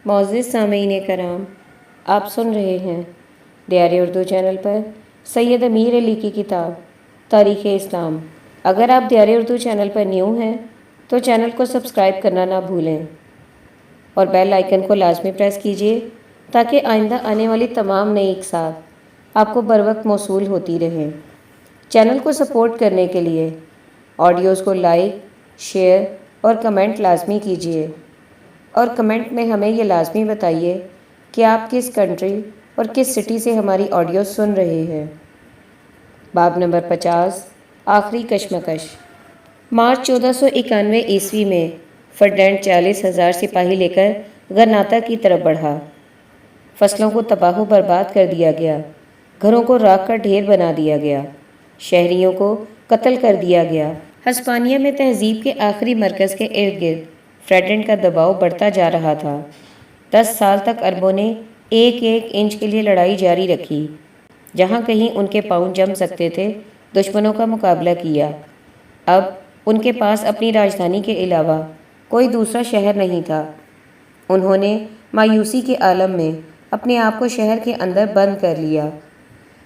معزز سامعین کرام، آپ سن رہے ہیں ڈیاری اردو چینل پر سید امیر علی کی کتاب تاریخ اسلام۔ اگر آپ ڈیاری اردو چینل پر نیو ہیں تو چینل کو سبسکرائب کرنا نہ بھولیں اور بیل آئیکن کو لازمی پریس کیجیے تاکہ آئندہ آنے والی تمام نئی اقساط آپ کو بروقت موصول ہوتی رہیں۔ چینل کو سپورٹ کرنے کے لیے آڈیوز کو لائک، شیئر اور کمنٹ لازمی کیجیے، اور کمنٹ میں ہمیں یہ لازمی بتائیے کہ آپ کس کنٹری اور کس سٹی سے ہماری آڈیو سن رہے ہیں۔ باب نمبر 50، آخری کشمکش۔ مارچ 1491 عیسوی میں فرڈینڈ 40,000 سپاہی لے کر غرناطہ کی طرف بڑھا۔ فصلوں کو تباہ و برباد کر دیا گیا، گھروں کو راکھ کا ڈھیر بنا دیا گیا، شہریوں کو قتل کر دیا گیا۔ ہسپانیہ میں تہذیب کے آخری مرکز کے ارد گرد فرڈینڈ کا دباؤ بڑھتا جا رہا تھا۔ 10 سال تک عربوں نے ایک ایک انچ کے لیے لڑائی جاری رکھی۔ جہاں کہیں ان کے پاؤں جم سکتے تھے دشمنوں کا مقابلہ کیا۔ اب ان کے پاس اپنی راجدھانی کے علاوہ کوئی دوسرا شہر نہیں تھا۔ انہوں نے مایوسی کے عالم میں اپنے آپ کو شہر کے اندر بند کر لیا۔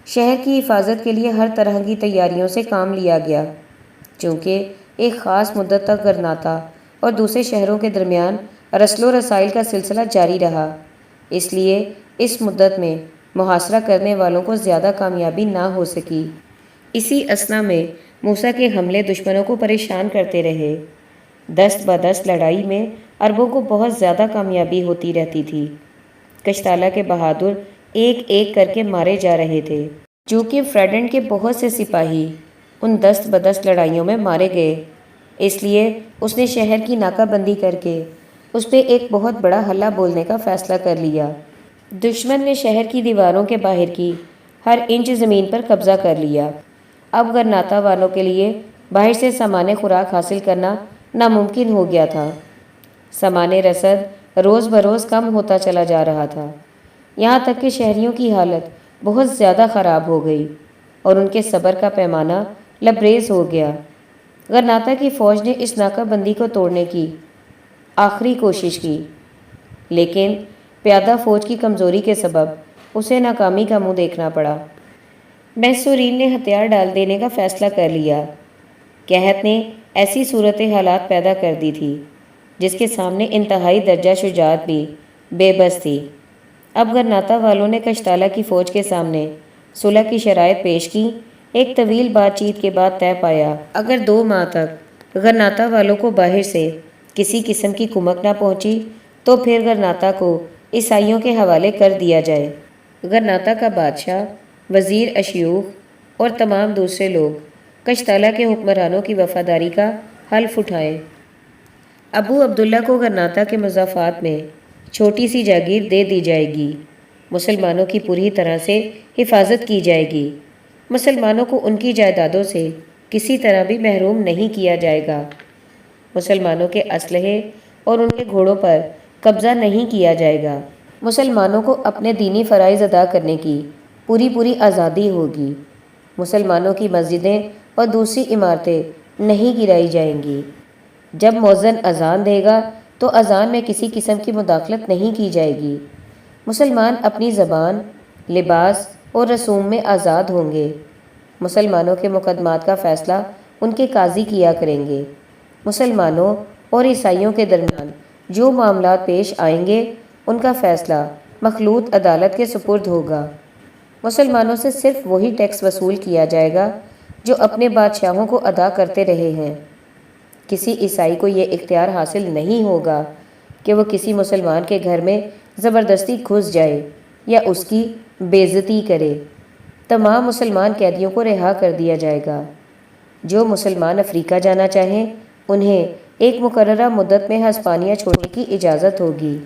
شہر کی حفاظت کے لیے ہر طرح کی تیاریوں سے کام لیا گیا۔ چونکہ ایک خاص مدت تک غرناطہ اور دوسرے شہروں کے درمیان رسل و رسائل کا سلسلہ جاری رہا، اس لیے اس مدت میں محاصرہ کرنے والوں کو زیادہ کامیابی نہ ہو سکی۔ اسی اثنا میں موسیٰ کے حملے دشمنوں کو پریشان کرتے رہے۔ دست بدست لڑائی میں عربوں کو بہت زیادہ کامیابی ہوتی رہتی تھی۔ کشتالہ کے بہادر ایک ایک کر کے مارے جا رہے تھے۔ چونکہ فرڈینڈ کے بہت سے سپاہی ان دست بدست لڑائیوں میں مارے گئے، اس لیے اس نے شہر کی ناکہ بندی کر کے اس پہ ایک بہت بڑا حلہ بولنے کا فیصلہ کر لیا۔ دشمن نے شہر کی دیواروں کے باہر کی ہر انچ زمین پر قبضہ کر لیا۔ اب غرناطہ والوں کے لیے باہر سے سامان خوراک حاصل کرنا ناممکن ہو گیا تھا۔ سامان رسد روز بروز کم ہوتا چلا جا رہا تھا، یہاں تک کہ شہریوں کی حالت بہت زیادہ خراب ہو گئی اور ان کے صبر کا پیمانہ لبریز ہو گیا۔ غرناطہ کی فوج نے اس ناکہ بندی کو توڑنے کی آخری کوشش کی، لیکن پیادہ فوج کی کمزوری کے سبب اسے ناکامی کا منہ دیکھنا پڑا۔ محصورین نے ہتھیار ڈال دینے کا فیصلہ کر لیا۔ قحط نے ایسی صورت حالات پیدا کر دی تھی جس کے سامنے انتہائی درجہ شجاعت بھی بے بس تھی۔ اب غرناطہ والوں نے کشتالہ کی فوج کے سامنے صلح کی شرائط پیش کی۔ ایک طویل بات چیت کے بعد طے پایا اگر 2 ماہ تک غرناطہ والوں کو باہر سے کسی قسم کی کمک نہ پہنچی تو پھر غرناطہ کو عیسائیوں کے حوالے کر دیا جائے۔ غرناطہ کا بادشاہ، وزیر اشیوخ اور تمام دوسرے لوگ کشتالہ کے حکمرانوں کی وفاداری کا حلف اٹھائیں۔ ابو عبداللہ کو غرناطہ کے مضافات میں چھوٹی سی جاگیر دے دی جائے گی۔ مسلمانوں کی پوری طرح سے حفاظت کی جائے گی۔ مسلمانوں کو ان کی جائیدادوں سے کسی طرح بھی محروم نہیں کیا جائے گا۔ مسلمانوں کے اسلحے اور ان کے گھوڑوں پر قبضہ نہیں کیا جائے گا۔ مسلمانوں کو اپنے دینی فرائض ادا کرنے کی پوری آزادی ہوگی۔ مسلمانوں کی مسجدیں اور دوسری عمارتیں نہیں گرائی جائیں گی۔ جب مؤذن اذان دے گا تو اذان میں کسی قسم کی مداخلت نہیں کی جائے گی۔ مسلمان اپنی زبان، لباس اور رسوم میں آزاد ہوں گے۔ مسلمانوں کے مقدمات کا فیصلہ ان کے قاضی کیا کریں گے۔ مسلمانوں اور عیسائیوں کے درمیان جو معاملات پیش آئیں گے ان کا فیصلہ مخلوط عدالت کے سپرد ہوگا۔ مسلمانوں سے صرف وہی ٹیکس وصول کیا جائے گا جو اپنے بادشاہوں کو ادا کرتے رہے ہیں۔ کسی عیسائی کو یہ اختیار حاصل نہیں ہوگا کہ وہ کسی مسلمان کے گھر میں زبردستی گھس جائے یا اس کی بے عزتی کرے۔ تمام مسلمان قیدیوں کو رہا کر دیا جائے گا۔ جو مسلمان افریقہ جانا چاہیں انہیں ایک مقررہ مدت میں ہسپانیہ چھوڑنے کی اجازت ہوگی۔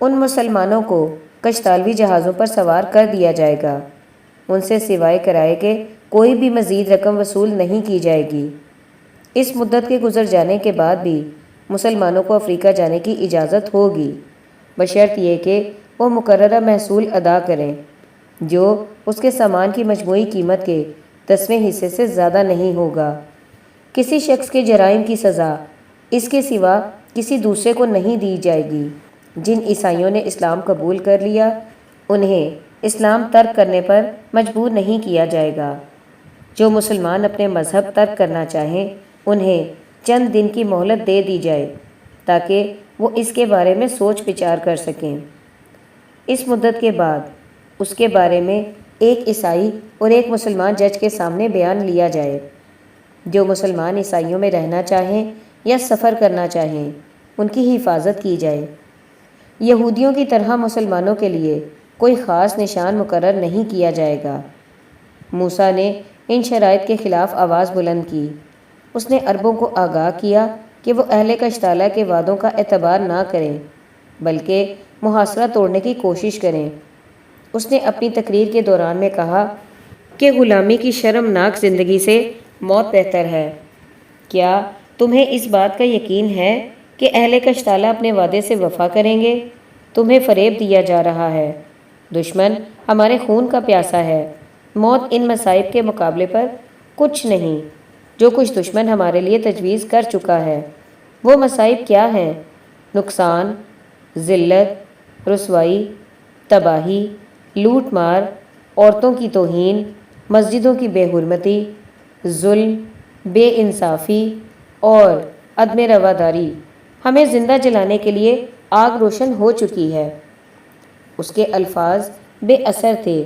ان مسلمانوں کو کشتالوی جہازوں پر سوار کر دیا جائے گا۔ ان سے سوائے کرائے کے کوئی بھی مزید رقم وصول نہیں کی جائے گی۔ اس مدت کے گزر جانے کے بعد بھی مسلمانوں کو افریقہ جانے کی اجازت ہوگی، بشرط یہ کہ وہ مقررہ محصول ادا کریں جو اس کے سامان کی مجموعی قیمت کے 10ویں حصے سے زیادہ نہیں ہوگا۔ کسی شخص کے جرائم کی سزا اس کے سوا کسی دوسرے کو نہیں دی جائے گی۔ جن عیسائیوں نے اسلام قبول کر لیا انہیں اسلام ترک کرنے پر مجبور نہیں کیا جائے گا۔ جو مسلمان اپنے مذہب ترک کرنا چاہیں انہیں چند دن کی مہلت دے دی جائے تاکہ وہ اس کے بارے میں سوچ بچار کر سکیں۔ اس مدت کے بعد اس کے بارے میں ایک عیسائی اور ایک مسلمان جج کے سامنے بیان لیا جائے۔ جو مسلمان عیسائیوں میں رہنا چاہیں یا سفر کرنا چاہیں ان کی حفاظت کی جائے۔ یہودیوں کی طرح مسلمانوں کے لیے کوئی خاص نشان مقرر نہیں کیا جائے گا۔ موسیٰ نے ان شرائط کے خلاف آواز بلند کی۔ اس نے عربوں کو آگاہ کیا کہ وہ اہل کشتالہ کے وعدوں کا اعتبار نہ کریں بلکہ محاصرہ توڑنے کی کوشش کریں۔ اس نے اپنی تقریر کے دوران میں کہا کہ غلامی کی شرمناک زندگی سے موت بہتر ہے۔ کیا تمہیں اس بات کا یقین ہے کہ اہل کشتالہ اپنے وعدے سے وفا کریں گے؟ تمہیں فریب دیا جا رہا ہے۔ دشمن ہمارے خون کا پیاسا ہے۔ موت ان مصائب کے مقابلے پر کچھ نہیں جو کچھ دشمن ہمارے لیے تجویز کر چکا ہے۔ وہ مصائب کیا ہیں؟ نقصان، ذلت، رسوائی، تباہی، لوٹ مار، عورتوں کی توہین، مسجدوں کی بے حرمتی، ظلم، بے انصافی اور عدم رواداری۔ ہمیں زندہ جلانے کے لیے آگ روشن ہو چکی ہے۔ اس کے الفاظ بے اثر تھے۔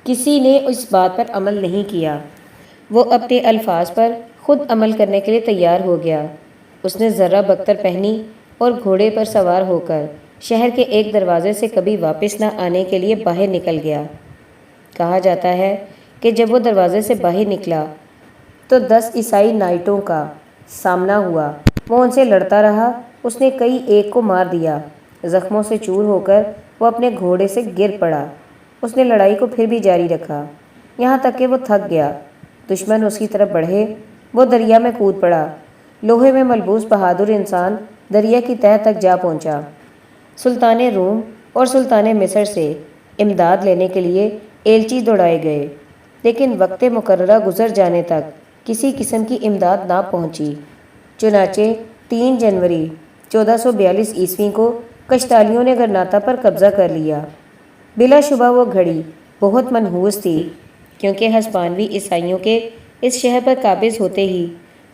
کسی نے اس بات پر عمل نہیں کیا۔ وہ اپنے الفاظ پر خود عمل کرنے کے لیے تیار ہو گیا۔ اس نے زرہ بختر پہنی اور گھوڑے پر سوار ہو کر شہر کے ایک دروازے سے کبھی واپس نہ آنے کے لیے باہر نکل گیا۔ کہا جاتا ہے کہ جب وہ دروازے سے باہر نکلا تو 10 عیسائی نائٹوں کا سامنا ہوا۔ وہ ان سے لڑتا رہا۔ اس نے کئی ایک کو مار دیا۔ زخموں سے چور ہو کر وہ اپنے گھوڑے سے گر پڑا۔ اس نے لڑائی کو پھر بھی جاری رکھا یہاں تک کہ وہ تھک گیا۔ دشمن اس کی طرف بڑھے، وہ دریا میں کود پڑا۔ لوہے میں ملبوس بہادر انسان دریا کی تہہ تک جا پہنچا۔ سلطان روم اور سلطان مصر سے امداد لینے کے لیے ایلچی دوڑائے گئے لیکن وقت مقررہ گزر جانے تک کسی قسم کی امداد نہ پہنچی۔ چنانچہ 3 جنوری 1442 عیسوی کو کشتالیوں نے غرناطہ پر قبضہ کر لیا۔ بلا شبہ وہ گھڑی بہت منحوس تھی کیونکہ ہسپانوی عیسائیوں کے اس شہر پر قابض ہوتے ہی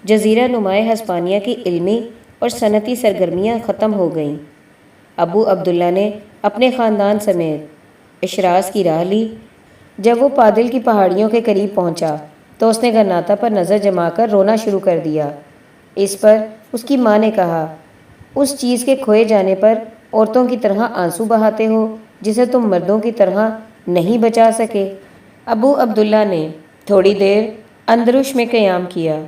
جزیرہ نمائے ہسپانیہ کی علمی اور صنعتی سرگرمیاں ختم ہو گئیں۔ ابو عبداللہ نے اپنے خاندان سمیت اشراس کی راہ لی۔ جب وہ پادل کی پہاڑیوں کے قریب پہنچا تو اس نے غرناطہ پر نظر جما کر رونا شروع کر دیا۔ اس پر اس کی ماں نے کہا، اس چیز کے کھوئے جانے پر عورتوں کی طرح آنسو بہاتے ہو جسے تم مردوں کی طرح نہیں بچا سکے۔ ابو عبداللہ نے تھوڑی دیر اندرش میں قیام کیا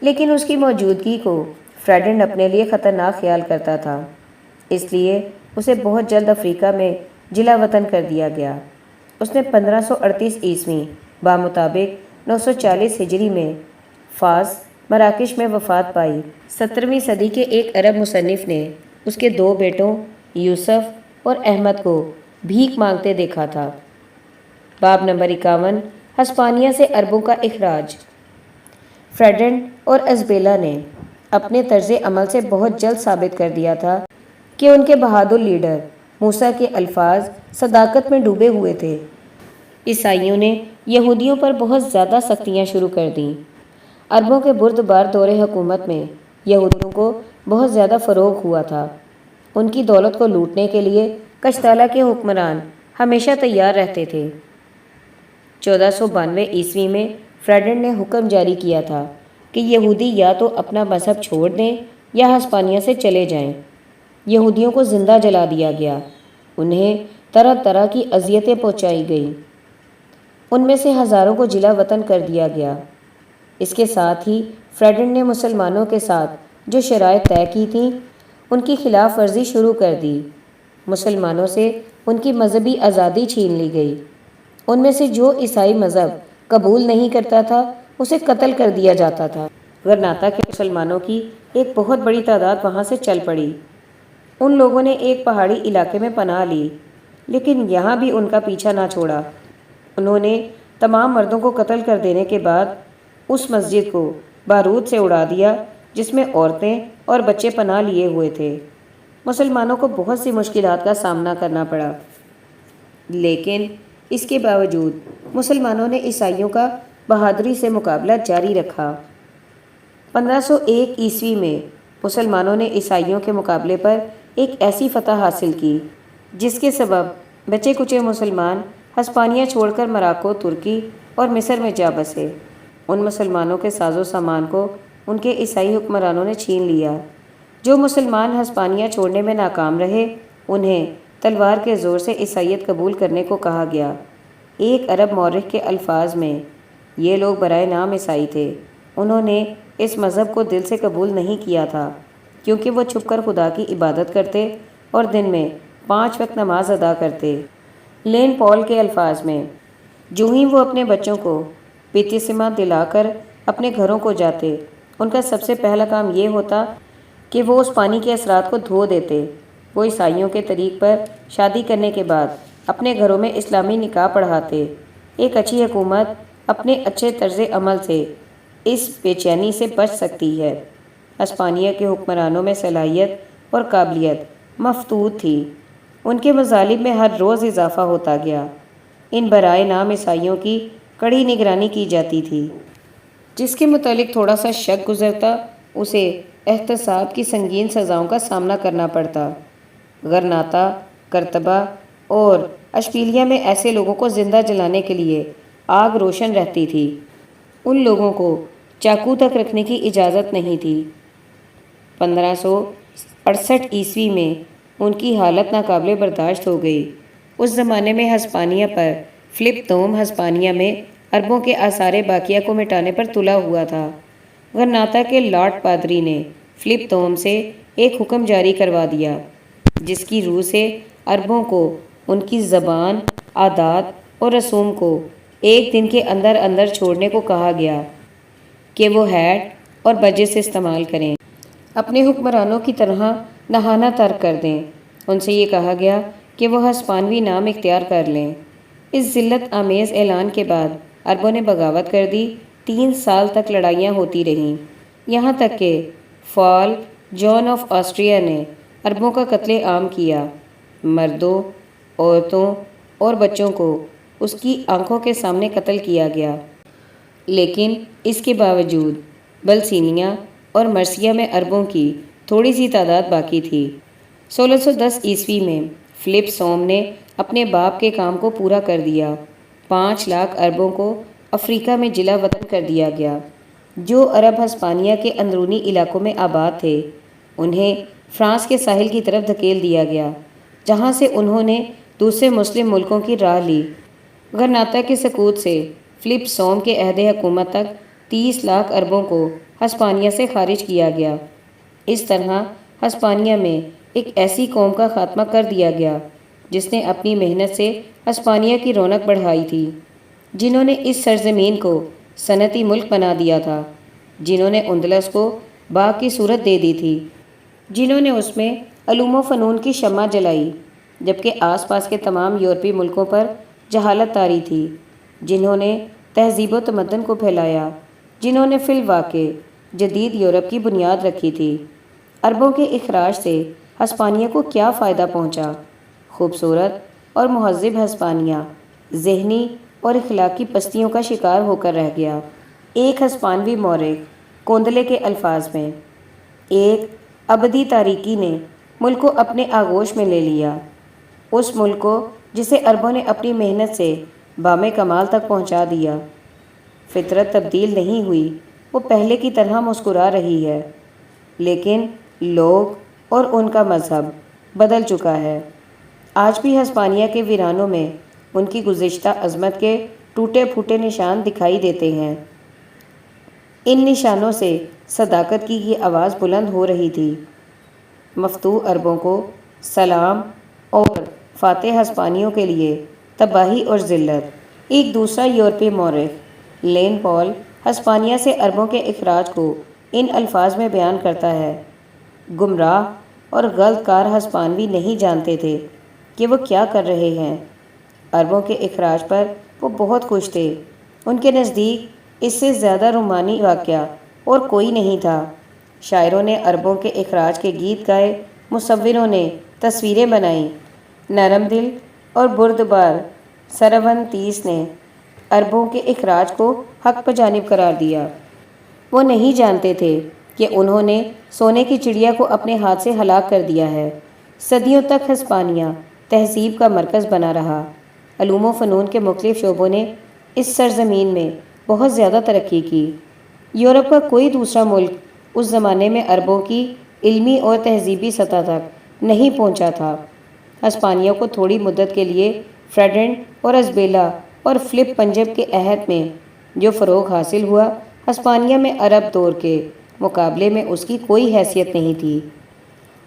لیکن اس کی موجودگی کو فریڈنڈ اپنے لیے خطرناک خیال کرتا تھا، اس لیے اسے بہت جلد افریقہ میں جلا وطن کر دیا گیا۔ اس نے 1538 عیسوی بمطابق 940 ہجری میں فاس مراکش میں وفات پائی۔ 17ویں صدی کے ایک عرب مصنف نے اس کے 2 بیٹوں یوسف اور احمد کو بھیک مانگتے دیکھا تھا۔ باب نمبر 51 ہسپانیہ سے عربوں کا اخراج۔ فریڈنڈ اور ازبیلا نے اپنے طرز عمل سے بہت جلد ثابت کر دیا تھا کہ ان کے بہادر لیڈر موسیٰ کے الفاظ صداقت میں ڈوبے ہوئے تھے۔ عیسائیوں نے یہودیوں پر بہت زیادہ سختیاں شروع کر دیں۔ عربوں کے بردبار دور حکومت میں یہودیوں کو بہت زیادہ فروغ ہوا تھا۔ ان کی دولت کو لوٹنے کے لیے کشتالہ کے حکمران ہمیشہ تیار رہتے تھے۔ 1492 عیسوی میں فریڈنڈ نے حکم جاری کیا تھا کہ یہودی یا تو اپنا مذہب چھوڑ دیں یا ہسپانیہ سے چلے جائیں۔ یہودیوں کو زندہ جلا دیا گیا، انہیں طرح طرح کی اذیتیں پہنچائی گئیں، ان میں سے ہزاروں کو جلا وطن کر دیا گیا۔ اس کے ساتھ ہی فریڈنڈ نے مسلمانوں کے ساتھ جو شرائط طے کی تھیں ان کی خلاف ورزی شروع کر دی۔ مسلمانوں سے ان کی مذہبی آزادی چھین لی گئی۔ ان میں سے جو عیسائی مذہب قبول نہیں کرتا تھا اسے قتل کر دیا جاتا تھا۔ غرناطہ کے مسلمانوں کی ایک بہت بڑی تعداد وہاں سے چل پڑی۔ ان لوگوں نے ایک پہاڑی علاقے میں پناہ لی لیکن یہاں بھی ان کا پیچھا نہ چھوڑا۔ انہوں نے تمام مردوں کو قتل کر دینے کے بعد اس مسجد کو بارود سے اڑا دیا جس میں عورتیں اور بچے پناہ لیے ہوئے تھے۔ مسلمانوں کو بہت سی مشکلات کا سامنا کرنا پڑا، لیکن اس کے باوجود مسلمانوں نے عیسائیوں کا بہادری سے مقابلہ جاری رکھا۔ 1501 میں مسلمانوں نے عیسائیوں کے مقابلے پر ایک ایسی فتح حاصل کی جس کے سبب بچے کچے مسلمان ہسپانیہ چھوڑ کر مراکو، ترکی اور مصر میں جا بسے۔ ان مسلمانوں کے ساز و سامان کو ان کے عیسائی حکمرانوں نے چھین لیا۔ جو مسلمان ہسپانیہ چھوڑنے میں ناکام رہے انہیں تلوار کے زور سے عیسائیت قبول کرنے کو کہا گیا۔ ایک عرب مورخ کے الفاظ میں یہ لوگ برائے نام عیسائی تھے، انہوں نے اس مذہب کو دل سے قبول نہیں کیا تھا کیونکہ وہ چھپ کر خدا کی عبادت کرتے اور دن میں 5 وقت نماز ادا کرتے۔ لین پال کے الفاظ میں جو ہی وہ اپنے بچوں کو بپتسمہ دلا کر اپنے گھروں کو جاتے، ان کا سب سے پہلا کام یہ ہوتا کہ وہ اس پانی کے اثرات کو دھو دیتے۔ وہ عیسائیوں کے طریق پر شادی کرنے کے بعد اپنے گھروں میں اسلامی نکاح پڑھاتے۔ ایک اچھی حکومت اپنے اچھے طرز عمل سے اس بے چینی سے بچ سکتی ہے۔ ہسپانیہ کے حکمرانوں میں صلاحیت اور قابلیت مفتوح تھی، ان کے مظالم میں ہر روز اضافہ ہوتا گیا۔ ان برائے نام عیسائیوں کی کڑی نگرانی کی جاتی تھی، جس کے متعلق تھوڑا سا شک گزرتا اسے احتساب کی سنگین سزاؤں کا سامنا کرنا پڑتا۔ غرناطہ، کرتبہ اور اشبیلیہ میں ایسے لوگوں کو زندہ جلانے کے لیے آگ روشن رہتی تھی، ان لوگوں کو چاقو تک رکھنے کی اجازت نہیں تھی۔ 1568 میں ان کی حالت ناقابل برداشت ہو گئی۔ اس زمانے میں ہسپانیہ پر فلپ توم ہسپانیہ میں عربوں کے آثار باقیہ کو مٹانے پر تلا ہوا تھا۔ غرناطہ کے لارڈ پادری نے فلپ توم سے ایک حکم جاری کروا دیا جس کی روح سے عربوں کو ان کی زبان، عادات اور رسوم کو ایک دن کے اندر اندر چھوڑنے کو کہا گیا کہ وہ ہیٹ اور بجس استعمال کریں، اپنے حکمرانوں کی طرح نہانا ترک کر دیں۔ ان سے یہ کہا گیا کہ وہ ہسپانوی نام اختیار کر لیں۔ اس ذلت آمیز اعلان کے بعد عربوں نے بغاوت کر دی۔ 3 سال تک لڑائیاں ہوتی رہیں، یہاں تک کہ فال جان آف آسٹریا نے عربوں کا قتل عام کیا۔ مردوں، عورتوں اور بچوں کو اس کی آنکھوں کے سامنے قتل کیا گیا، لیکن اس کے باوجود بلسینیا اور مرسیا میں عربوں کی تھوڑی سی تعداد باقی تھی۔ 1610 میں فلپ سوم نے اپنے باپ کے کام کو پورا کر دیا۔ 5 لاکھ عربوں کو افریقہ میں جلا وطن کر دیا گیا۔ جو عرب ہسپانیہ کے اندرونی علاقوں میں آباد تھے انہیں فرانس کے ساحل کی طرف دھکیل دیا گیا، جہاں سے انہوں نے دوسرے مسلم ملکوں کی راہ لی۔ غرناطہ کے سقوط سے فلپ سوم کے عہد حکومت تک 30 لاکھ عربوں کو ہسپانیہ سے خارج کیا گیا۔ اس طرح ہسپانیہ میں ایک ایسی قوم کا خاتمہ کر دیا گیا جس نے اپنی محنت سے ہسپانیہ کی رونق بڑھائی تھی، جنہوں نے اس سرزمین کو صنعتی ملک بنا دیا تھا، جنہوں نے اندلس کو باغ کی صورت دے دی تھی، جنہوں نے اس میں علوم و فنون کی شمع جلائی جبکہ آس پاس کے تمام یورپی ملکوں پر جہالت طاری تھی، جنہوں نے تہذیب و تمدن کو پھیلایا، جنہوں نے فی الواقع جدید یورپ کی بنیاد رکھی تھی۔ عربوں کے اخراج سے ہسپانیہ کو کیا فائدہ پہنچا؟ خوبصورت اور مہذب ہسپانیہ ذہنی اور اخلاقی پستیوں کا شکار ہو کر رہ گیا۔ ایک ہسپانوی مورخ کوندلے کے الفاظ میں ایک ابدی تاریکی نے ملک کو اپنے آغوش میں لے لیا، اس ملک کو جسے عربوں نے اپنی محنت سے بام کمال تک پہنچا دیا۔ فطرت تبدیل نہیں ہوئی، وہ پہلے کی طرح مسکرا رہی ہے، لیکن لوگ اور ان کا مذہب بدل چکا ہے۔ آج بھی ہسپانیہ کے ویرانوں میں ان کی گزشتہ عظمت کے ٹوٹے پھوٹے نشان دکھائی دیتے ہیں۔ ان نشانوں سے صداقت کی یہ آواز بلند ہو رہی تھی۔ مفتوح عربوں کو سلام اور فاتح ہسپانیوں کے لیے تباہی اور ذلت۔ ایک دوسرا یورپی مورخ لین پال ہسپانیہ سے عربوں کے اخراج کو ان الفاظ میں بیان کرتا ہے: گمراہ اور غلط کار ہسپانوی نہیں جانتے تھے کہ وہ کیا کر رہے ہیں۔ عربوں کے اخراج پر وہ بہت خوش تھے، ان کے نزدیک اس سے زیادہ رومانی واقعہ اور کوئی نہیں تھا۔ شاعروں نے عربوں کے اخراج کے گیت گائے مصوروں نے تصویریں بنائیں۔ نرم دل اور بردبار سرونتیس نے عربوں کے اخراج کو حق بجانب قرار دیا۔ وہ نہیں جانتے تھے کہ انہوں نے سونے کی چڑیا کو اپنے ہاتھ سے ہلاک کر دیا ہے۔ صدیوں تک ہسپانیہ تہذیب کا مرکز بنا رہا۔ علوم و فنون کے مختلف شعبوں نے اس سرزمین میں بہت زیادہ ترقی کی۔ یورپ کا کوئی دوسرا ملک اس زمانے میں عربوں کی علمی اور تہذیبی سطح تک نہیں پہنچا تھا۔ ہسپانیہ کو تھوڑی مدت کے لیے فریڈینڈ اور ازبیلا اور فلپ پنجب کے عہد میں جو فروغ حاصل ہوا، ہسپانیہ میں عرب دور کے مقابلے میں اس کی کوئی حیثیت نہیں تھی۔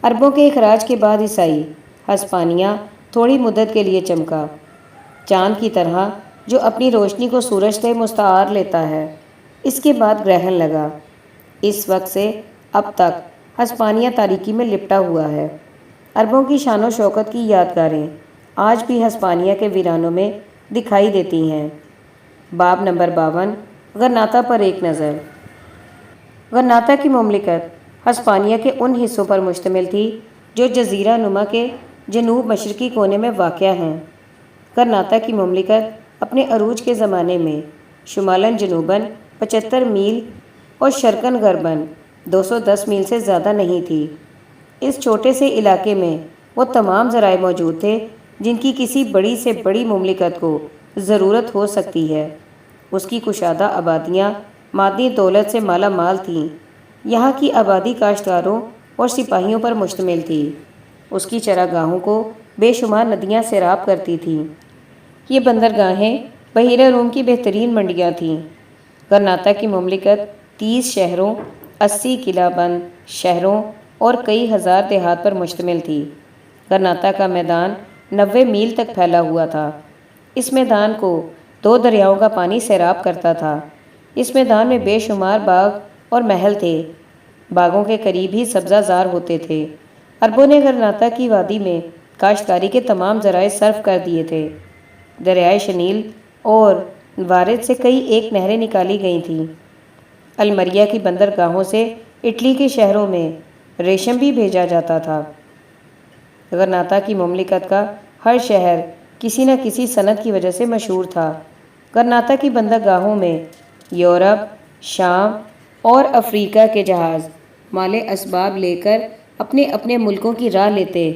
عربوں کے اخراج کے بعد عیسائی ہسپانیہ تھوڑی مدت کے لیے چمکا، چاند کی طرح جو اپنی روشنی کو سورج سے مستعار لیتا ہے۔ اس کے بعد گرہن لگا۔ اس وقت سے اب تک ہسپانیہ تاریکی میں لپٹا ہوا ہے۔ عربوں کی شان و شوکت کی یادگاریں آج بھی ہسپانیہ کے ویرانوں میں دکھائی دیتی ہیں۔ باب نمبر 52 غرناطہ پر ایک نظر۔ غرناطہ کی مملکت ہسپانیہ کے ان حصوں پر مشتمل تھی جو جزیرہ نما کے جنوب مشرقی کونے میں واقع ہیں۔ غرناطہ کی مملکت اپنے عروج کے زمانے میں شمالاً جنوباً 75 میل اور شرقاً غرباً 210 میل سے زیادہ نہیں تھی۔ اس چھوٹے سے علاقے میں وہ تمام ذرائع موجود تھے جن کی کسی بڑی سے بڑی مملکت کو ضرورت ہو سکتی ہے۔ اس کی کشادہ آبادیاں معدنی دولت سے مالا مال تھیں۔ یہاں کی آبادی کاشتکاروں اور سپاہیوں پر مشتمل تھی۔ اس کی چراگاہوں کو بے شمار ندیاں سیراب کرتی تھیں۔ یہ بندرگاہیں بحیرہ روم کی بہترین منڈیاں تھیں۔ غرناطہ کی مملکت 30 شہروں، 80 قلعہ بند شہروں اور کئی ہزار دیہات پر مشتمل تھی۔ غرناطہ کا میدان 90 میل تک پھیلا ہوا تھا۔ اس میدان کو 2 دریاؤں کا پانی سیراب کرتا تھا۔ اس میدان میں بے شمار باغ اور محل تھے۔ باغوں کے قریب ہی سبزہ زار ہوتے تھے۔ عربوں نے غرناطہ کی وادی میں کاشتکاری کے تمام ذرائع صرف کر دیے تھے۔ دریائے شنیل اور وارد سے کئی ایک نہریں نکالی گئی تھیں۔ المریا کی بندرگاہوں سے اٹلی کے شہروں میں ریشم بھی بھیجا جاتا تھا۔ غرناطہ کی مملکت کا ہر شہر کسی نہ کسی صنعت کی وجہ سے مشہور تھا۔ غرناطہ کی بندرگاہوں میں یورپ، شام اور افریقہ کے جہاز مال اسباب لے کر اپنے اپنے ملکوں کی راہ لیتے۔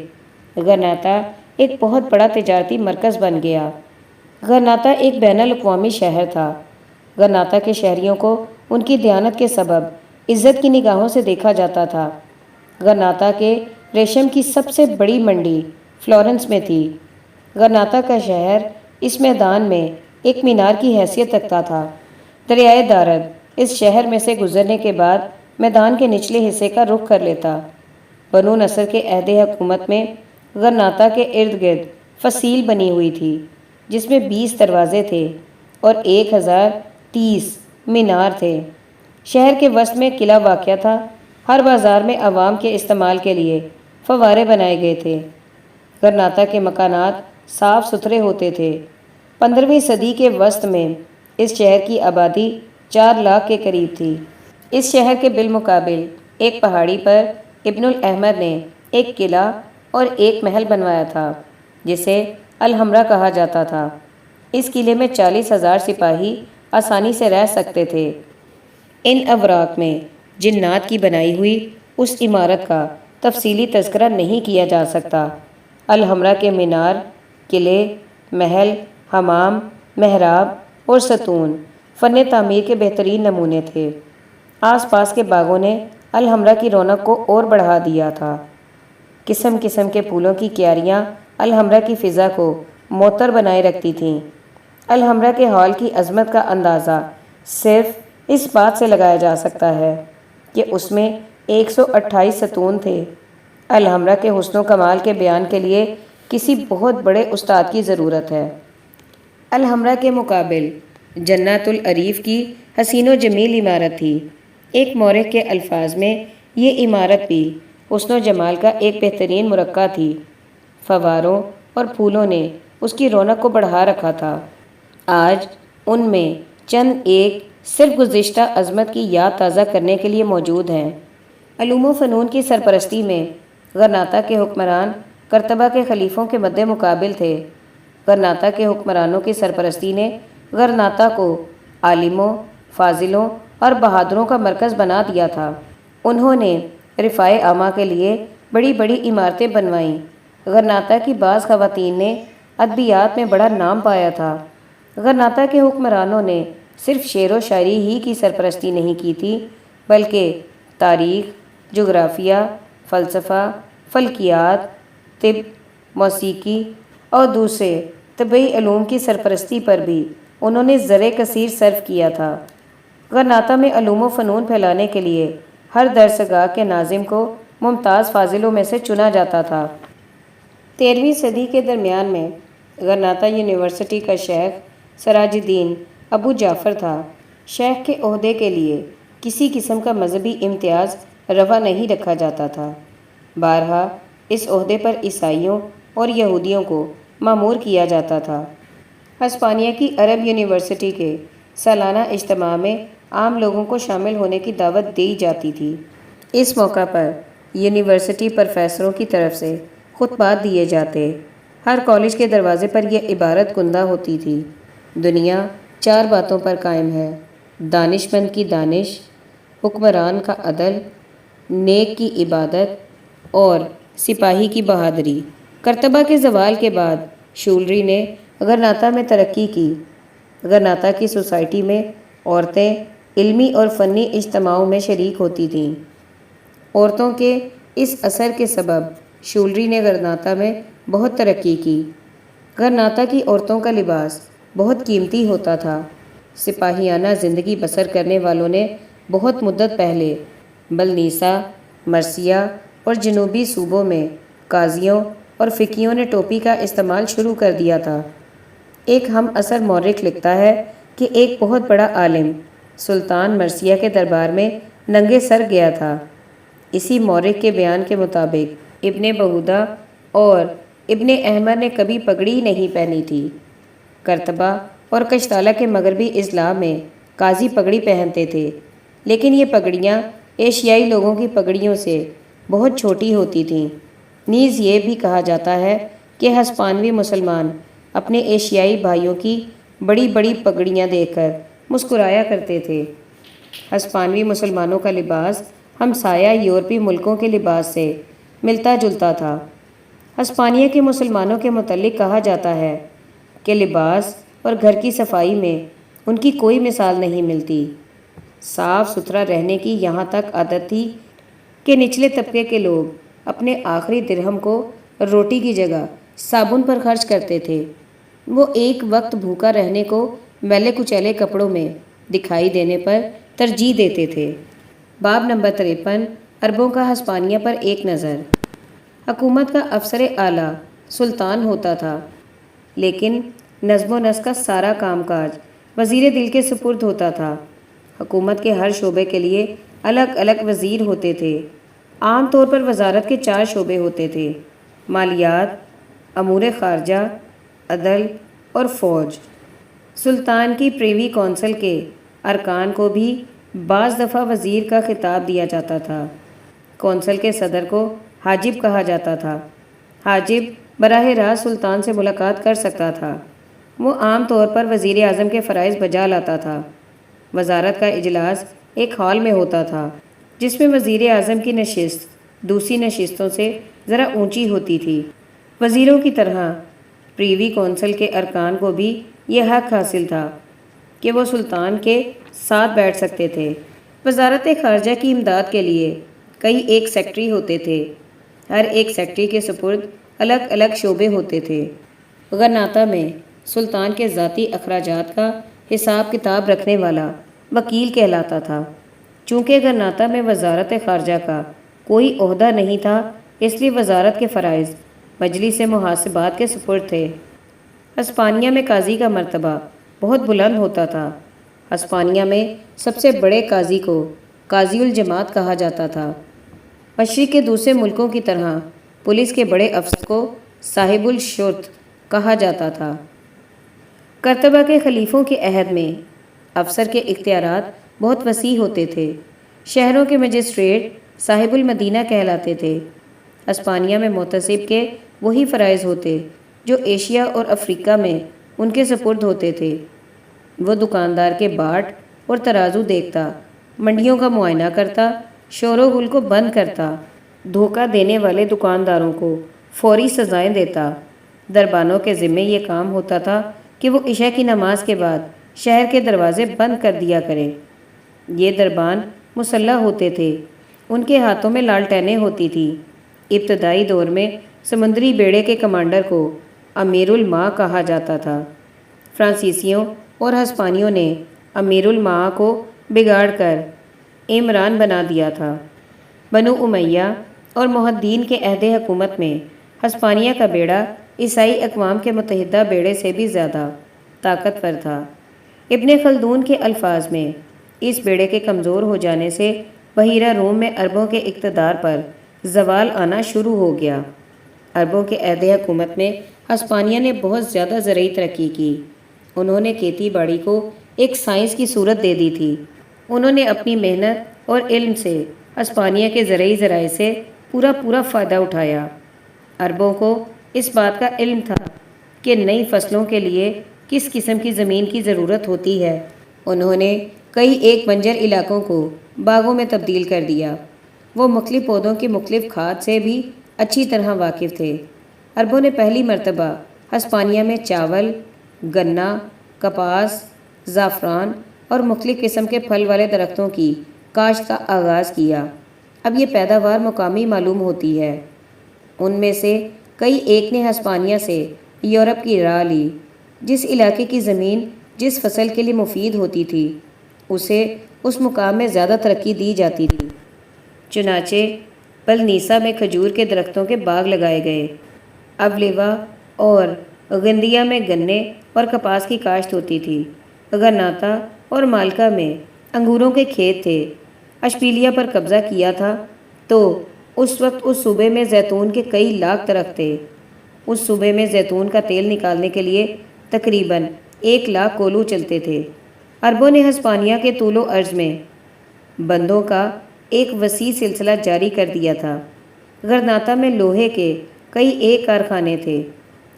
غرناطہ ایک بہت بڑا تجارتی مرکز بن گیا۔ غرناطہ ایک بین الاقوامی شہر تھا۔ غرناطہ کے شہریوں کو ان کی دیانت کے سبب عزت کی نگاہوں سے دیکھا جاتا تھا۔ غرناطہ کے ریشم کی سب سے بڑی منڈی فلورنس میں تھی۔ غرناطہ کا شہر اس میدان میں ایک مینار کی حیثیت رکھتا تھا۔ دریائے دارد اس شہر میں سے گزرنے کے بعد میدان کے نچلے حصے کا رخ کر لیتا۔ بنو نصر کے عہد حکومت میں غرناطہ کے ارد گرد فصیل بنی ہوئی تھی جس میں 20 دروازے تھے اور 1030 مینار تھے۔ شہر کے وسط میں قلعہ واقع تھا۔ ہر بازار میں عوام کے استعمال کے لیے فوارے بنائے گئے تھے۔ غرناطہ کے مکانات صاف ستھرے ہوتے تھے۔ 15ویں صدی کے وسط میں اس شہر کی آبادی 4 لاکھ کے قریب تھی۔ اس شہر کے بالمقابل ایک پہاڑی پر ابن الاحمر نے ایک قلعہ اور ایک محل بنوایا تھا جسے الحمرا کہا جاتا تھا۔ اس قلعے میں 40,000 سپاہی آسانی سے رہ سکتے تھے۔ ان اوراق میں جنات کی بنائی ہوئی اس عمارت کا تفصیلی تذکرہ نہیں کیا جا سکتا۔ الحمرا کے مینار، قلعے، محل، حمام، محراب اور ستون فن تعمیر کے بہترین نمونے تھے۔ آس پاس کے باغوں نے الحمرا کی رونق کو اور بڑھا دیا تھا۔ قسم قسم کے پھولوں کی کیاریاں الحمرا کی فضا کو معطر بنائے رکھتی تھیں۔ الحمرا کے ہال کی عظمت کا اندازہ صرف اس بات سے لگایا جا سکتا ہے کہ اس میں 128 ستون تھے۔ الحمرا کے حسن و کمال کے بیان کے لیے کسی بہت بڑے استاد کی ضرورت ہے۔ الحمرا کے مقابل جنت العریف کی حسین و جمیل عمارت تھی۔ ایک مورخ کے الفاظ میں یہ عمارت بھی حسن و جمال کا ایک بہترین مرقع تھی۔ فواروں اور پھولوں نے اس کی رونق کو بڑھا رکھا تھا۔ آج ان میں چند ایک صرف گزشتہ عظمت کی یاد تازہ کرنے کے لیے موجود ہیں۔ علوم و فنون کی سرپرستی میں غرناطہ کے حکمران کرتبہ کے خلیفوں کے مد مقابل تھے۔ غرناطہ کے حکمرانوں کی سرپرستی نے غرناطہ کو عالموں، فاضلوں اور بہادروں کا مرکز بنا دیا تھا۔ انہوں نے رفاع عامہ کے لیے بڑی بڑی عمارتیں بنوائیں۔ غرناطہ کی بعض خواتین نے ادبیات میں بڑا نام پایا تھا۔ غرناطہ کے حکمرانوں نے صرف شعر و شاعری ہی کی سرپرستی نہیں کی تھی، بلکہ تاریخ، جغرافیہ، فلسفہ، فلکیات، طب، موسیقی اور دوسرے طبی علوم کی سرپرستی پر بھی انہوں نے زر کثیر صرف کیا تھا۔ غرناطہ میں علوم و فنون پھیلانے کے لیے ہر درسگاہ کے ناظم کو ممتاز فاضلوں میں سے چنا جاتا تھا۔ 13ویں صدی کے درمیان میں غرناطہ یونیورسٹی کا شیخ سراج الدین ابو جعفر تھا۔ شیخ کے عہدے کے لیے کسی قسم کا مذہبی امتیاز روا نہیں رکھا جاتا تھا۔ بارہا اس عہدے پر عیسائیوں اور یہودیوں کو مامور کیا جاتا تھا۔ ہسپانیہ کی عرب یونیورسٹی کے سالانہ اجتماع میں عام لوگوں کو شامل ہونے کی دعوت دی جاتی تھی۔ اس موقع پر یونیورسٹی پروفیسروں کی طرف سے خطبات دیے جاتے۔ ہر کالج کے دروازے پر یہ عبارت کندہ ہوتی تھی: دنیا 4 باتوں پر قائم ہے، دانش مند کی دانش، حکمران کا عدل، نیک کی عبادت اور سپاہی کی بہادری۔ کرتبہ کے زوال کے بعد شولری نے غرناطہ میں ترقی کی۔ غرناطہ کی سوسائٹی میں عورتیں علمی اور فنی اجتماعوں میں شریک ہوتی تھیں۔ عورتوں کے اس اثر کے سبب شولری نے غرناطہ میں بہت ترقی کی۔ غرناطہ کی عورتوں کا لباس بہت قیمتی ہوتا تھا۔ سپاہیانہ زندگی بسر کرنے والوں نے بہت مدت پہلے بلنیسا، مرثیہ اور جنوبی صوبوں میں قاضیوں اور فقیہوں نے ٹوپی کا استعمال شروع کر دیا تھا۔ ایک ہم عصر مورخ لکھتا ہے کہ ایک بہت بڑا عالم سلطان مرثیہ کے دربار میں ننگے سر گیا تھا۔ اسی مورخ کے بیان کے مطابق ابن بہودہ اور ابن احمر نے کبھی پگڑی نہیں پہنی تھی۔ کرتبہ اور کشتالہ کے مغربی اضلاع میں قاضی پگڑی پہنتے تھے، لیکن یہ پگڑیاں ایشیائی لوگوں کی پگڑیوں سے بہت چھوٹی ہوتی تھیں۔ نیز یہ بھی کہا جاتا ہے کہ ہسپانوی مسلمان اپنے ایشیائی بھائیوں کی بڑی بڑی پگڑیاں دیکھ کر مسکرایا کرتے تھے۔ ہسپانوی مسلمانوں کا لباس ہمسایہ یورپی ملکوں کے لباس سے ملتا جلتا تھا۔ ہسپانیہ کے مسلمانوں کے متعلق کہا جاتا ہے کہ لباس اور گھر کی صفائی میں ان کی کوئی مثال نہیں ملتی۔ صاف ستھرا رہنے کی یہاں تک عادت تھی کہ نچلے طبقے کے لوگ اپنے آخری درہم کو روٹی کی جگہ صابن پر خرچ کرتے تھے۔ وہ ایک وقت بھوکا رہنے کو میلے کچیلے کپڑوں میں دکھائی دینے پر ترجیح دیتے تھے۔ باب نمبر 53 عربوں کا ہسپانیہ پر ایک نظر۔ حکومت کا افسر اعلیٰ سلطان ہوتا تھا، لیکن نظم و نسق کا سارا کام کاج وزیر دل کے سپرد ہوتا تھا۔ حکومت کے ہر شعبے کے لیے الگ الگ وزیر ہوتے تھے۔ عام طور پر وزارت کے 4 شعبے ہوتے تھے: مالیات، امور خارجہ، عدل اور فوج۔ سلطان کی پریوی کونسل کے ارکان کو بھی بعض دفعہ وزیر کا خطاب دیا جاتا تھا۔ کونسل کے صدر کو حاجب کہا جاتا تھا۔ حاجب براہ راست سلطان سے ملاقات کر سکتا تھا۔ وہ عام طور پر وزیر اعظم کے فرائض بجا لاتا تھا۔ وزارت کا اجلاس ایک ہال میں ہوتا تھا، جس میں وزیر اعظم کی نشست دوسری نشستوں سے ذرا اونچی ہوتی تھی۔ وزیروں کی طرح پریوی کونسل کے ارکان کو بھی یہ حق حاصل تھا کہ وہ سلطان کے ساتھ بیٹھ سکتے تھے۔ وزارت خارجہ کی امداد کے لیے کئی ایک سیکٹری ہوتے تھے۔ ہر ایک سیکٹری کے سپرد الگ الگ شعبے ہوتے تھے۔ غرناطہ میں سلطان کے ذاتی اخراجات کا حساب کتاب رکھنے والا وکیل کہلاتا تھا۔ چونکہ غرناطہ میں وزارت خارجہ کا کوئی عہدہ نہیں تھا، اس لیے وزارت کے فرائض مجلس محاسبات کے سپرد تھے۔ ہسپانیہ میں قاضی کا مرتبہ بہت بلند ہوتا تھا۔ ہسپانیہ میں سب سے بڑے قاضی کو قاضی الجماعت کہا جاتا تھا۔ مشرق کے دوسرے ملکوں کی طرح پولیس کے بڑے افسر کو صاحب الشرط کہا جاتا تھا۔ کرتبہ کے خلیفوں کے عہد میں افسر کے اختیارات بہت وسیع ہوتے تھے۔ شہروں کے مجسٹریٹ صاحب المدینہ کہلاتے تھے۔ ہسپانیہ میں محتسب کے وہی فرائض ہوتے جو ایشیا اور افریقہ میں ان کے سپرد ہوتے تھے۔ وہ دکاندار کے باٹ اور ترازو دیکھتا، منڈیوں کا معائنہ کرتا، شور و غل کو بند کرتا، دھوکہ دینے والے دکانداروں کو فوری سزائیں دیتا۔ دربانوں کے ذمے یہ کام ہوتا تھا کہ وہ عشاء کی نماز کے بعد شہر کے دروازے بند کر دیا کریں۔ یہ دربان مسلح ہوتے تھے، ان کے ہاتھوں میں لالٹینیں ہوتی تھیں۔ ابتدائی دور میں سمندری بیڑے کے کمانڈر کو امیر الماء کہا جاتا تھا۔ فرانسیسیوں اور ہسپانیوں نے امیر الماء کو بگاڑ کر عمران بنا دیا تھا۔ بنو امیہ اور محدثین کے عہد حکومت میں ہسپانیہ کا بیڑا عیسائی اقوام کے متحدہ بیڑے سے بھی زیادہ طاقتور تھا۔ ابن خلدون کے الفاظ میں اس بیڑے کے کمزور ہو جانے سے بحیرہ روم میں عربوں کے اقتدار پر زوال آنا شروع ہو گیا۔ عربوں کے عہد حکومت میں ہسپانیہ نے بہت زیادہ زرعی ترقی کی۔ انہوں نے کھیتی باڑی کو ایک سائنس کی صورت دے دی تھی۔ انہوں نے اپنی محنت اور علم سے ہسپانیہ کے زرعی ذرائع سے پورا فائدہ اٹھایا۔ عربوں کو اس بات کا علم تھا کہ نئی فصلوں کے لیے کس قسم کی زمین کی ضرورت ہوتی ہے۔ انہوں نے کئی ایک بنجر علاقوں کو باغوں میں تبدیل کر دیا۔ وہ مختلف پودوں کی مختلف کھاد سے بھی اچھی طرح واقف تھے۔ عربوں نے پہلی مرتبہ ہسپانیہ میں چاول، گنا، کپاس، زعفران اور مختلف قسم کے پھل والے درختوں کی کاشت کا آغاز کیا۔ اب یہ پیداوار مقامی معلوم ہوتی ہے۔ ان میں سے کئی ایک نے ہسپانیہ سے یورپ کی راہ لی۔ جس علاقے کی زمین جس فصل کے لیے مفید ہوتی تھی اسے اس مقام میں زیادہ ترقی دی جاتی تھی۔ چنانچہ بلنیسا میں کھجور کے درختوں کے باغ لگائے گئے۔ اولیوا اور غندیہ میں گنے اور کپاس کی کاشت ہوتی تھی۔ غرناطہ اور مالکا میں انگوروں کے کھیت تھے۔ اشبیلیہ پر قبضہ کیا تھا تو اس وقت اس صوبے میں زیتون کے کئی لاکھ درخت تھے۔ اس صوبے میں زیتون کا تیل نکالنے کے لیے تقریباً 1,00,000 کولو چلتے تھے۔ عربوں نے ہسپانیہ کے طول و عرض میں بندوں کا ایک وسیع سلسلہ جاری کر دیا تھا۔ غرناطہ میں لوہے کے کئی ایک کارخانے تھے۔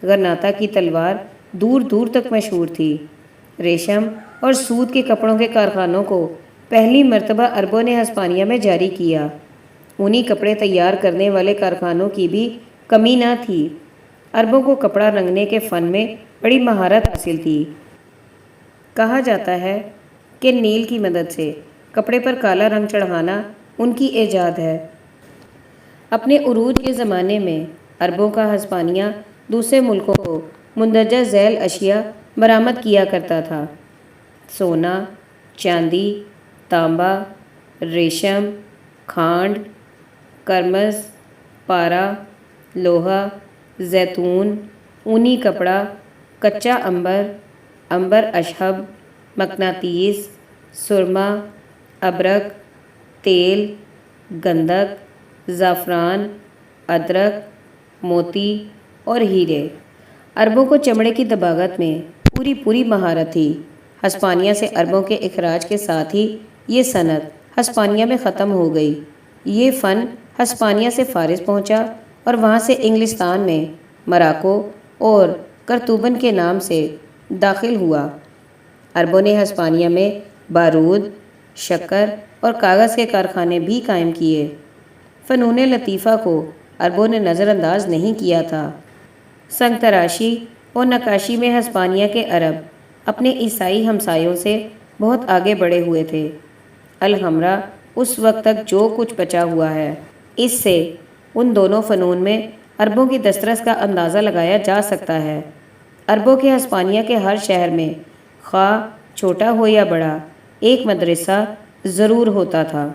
غرناطہ کی تلوار دور دور تک مشہور تھی۔ ریشم اور سود کے کپڑوں کے کارخانوں کو پہلی مرتبہ عربوں نے ہسپانیہ میں جاری کیا۔ اونی کپڑے تیار کرنے والے کارخانوں کی بھی کمی نہ تھی۔ عربوں کو کپڑا رنگنے کے فن میں بڑی مہارت حاصل تھی۔ کہا جاتا ہے کہ نیل کی مدد سے کپڑے پر کالا رنگ چڑھانا ان کی ایجاد ہے۔ اپنے عروج کے زمانے میں عربوں کا ہسپانیہ دوسرے ملکوں کو مندرجہ ذیل اشیاء برآمد کیا کرتا تھا۔ سونا، چاندی، تانبا، ریشم، کھانڈ، کرمز، پارا، لوہا، زیتون، اونی کپڑا، کچا عنبر اشہب، مقناطیس، سرما، ابرک، تیل، گندھک، زعفران، ادرک، موتی اور ہیرے۔ عربوں کو چمڑے کی دباغت میں پوری مہارت تھی۔ ہسپانیہ سے عربوں کے اخراج کے ساتھ ہی یہ صنعت ہسپانیہ میں ختم ہو گئی۔ یہ فن ہسپانیہ سے فارس پہنچا اور وہاں سے انگلستان میں مراکو اور کرتوبن کے نام سے داخل ہوا۔ عربوں نے ہسپانیہ میں بارود، شکر اور کاغذ کے کارخانے بھی قائم کیے۔ فنون لطیفہ کو عربوں نے نظر انداز نہیں کیا تھا۔ سنگ تراشی اور نقاشی میں ہسپانیہ کے عرب اپنے عیسائی ہمسایوں سے بہت آگے بڑھے ہوئے تھے۔ الحمرا اس وقت تک جو کچھ بچا ہوا ہے، اس سے ان دونوں فنون میں عربوں کی دسترس کا اندازہ لگایا جا سکتا ہے۔ عربوں کے ہسپانیہ کے ہر شہر میں خواہ چھوٹا ہو یا بڑا ایک مدرسہ ضرور ہوتا تھا۔